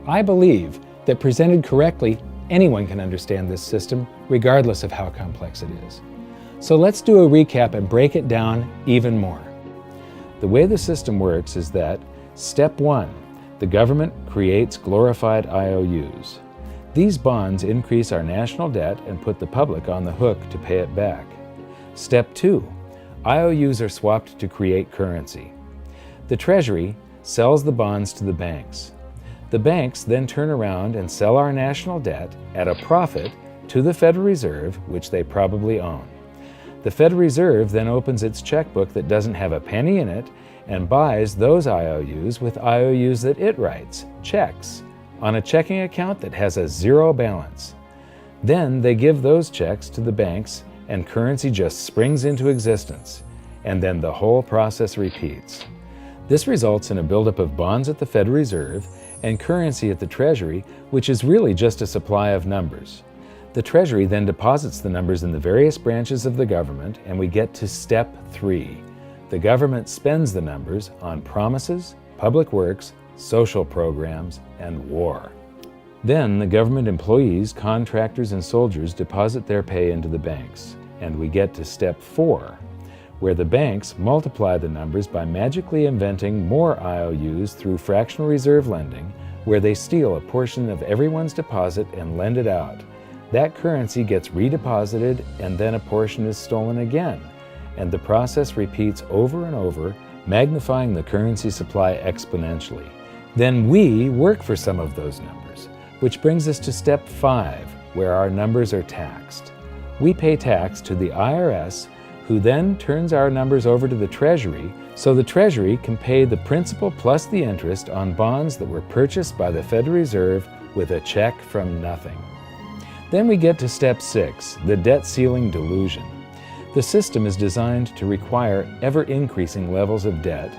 I believe that presented correctly, anyone can understand this system, regardless of how complex it is. So let's do a recap and break it down even more. The way the system works is that, step 1, the government creates glorified IOUs. These bonds increase our national debt and put the public on the hook to pay it back. Step 2, IOUs are swapped to create currency. The Treasury sells the bonds to the banks. The banks then turn around and sell our national debt at a profit to the Federal Reserve, which they probably own. The Federal Reserve then opens its checkbook that doesn't have a penny in it and buys those IOUs with IOUs that it writes, checks, on a checking account that has a zero balance. Then they give those checks to the banks and currency just springs into existence, and then the whole process repeats. This results in a buildup of bonds at the Federal Reserve and currency at the Treasury, which is really just a supply of numbers. The Treasury then deposits the numbers in the various branches of the government, and we get to step 3. The government spends the numbers on promises, public works, social programs, and war. Then the government employees, contractors, and soldiers deposit their pay into the banks, and we get to step 4, where the banks multiply the numbers by magically inventing more IOUs through fractional reserve lending, where they steal a portion of everyone's deposit and lend it out. That currency gets redeposited, and then a portion is stolen again, and the process repeats over and over, magnifying the currency supply exponentially. Then we work for some of those numbers, which brings us to step 5, where our numbers are taxed. We pay tax to the IRS, who then turns our numbers over to the Treasury, so the Treasury can pay the principal plus the interest on bonds that were purchased by the Federal Reserve with a check from nothing. Then we get to step 6, the debt ceiling delusion. The system is designed to require ever-increasing levels of debt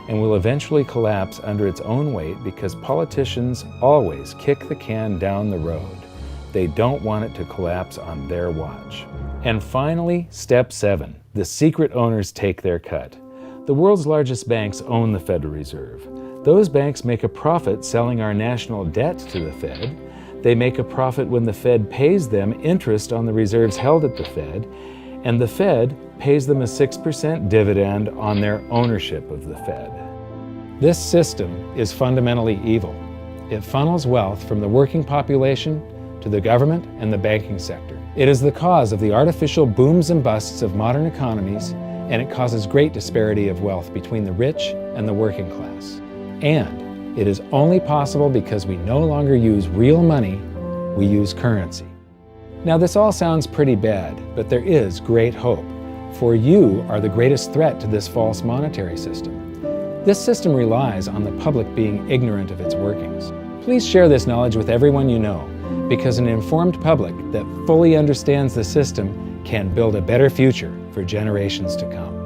and will eventually collapse under its own weight because politicians always kick the can down the road. They don't want it to collapse on their watch. And finally, step 7, the secret owners take their cut. The world's largest banks own the Federal Reserve. Those banks make a profit selling our national debt to the Fed. They make a profit when the Fed pays them interest on the reserves held at the Fed, and the Fed pays them a 6% dividend on their ownership of the Fed. This system is fundamentally evil. It funnels wealth from the working population to the government and the banking sector. It is the cause of the artificial booms and busts of modern economies, and it causes great disparity of wealth between the rich and the working class. And it is only possible because we no longer use real money, we use currency. Now this all sounds pretty bad, but there is great hope, for you are the greatest threat to this false monetary system. This system relies on the public being ignorant of its workings. Please share this knowledge with everyone you know, because an informed public that fully understands the system can build a better future for generations to come.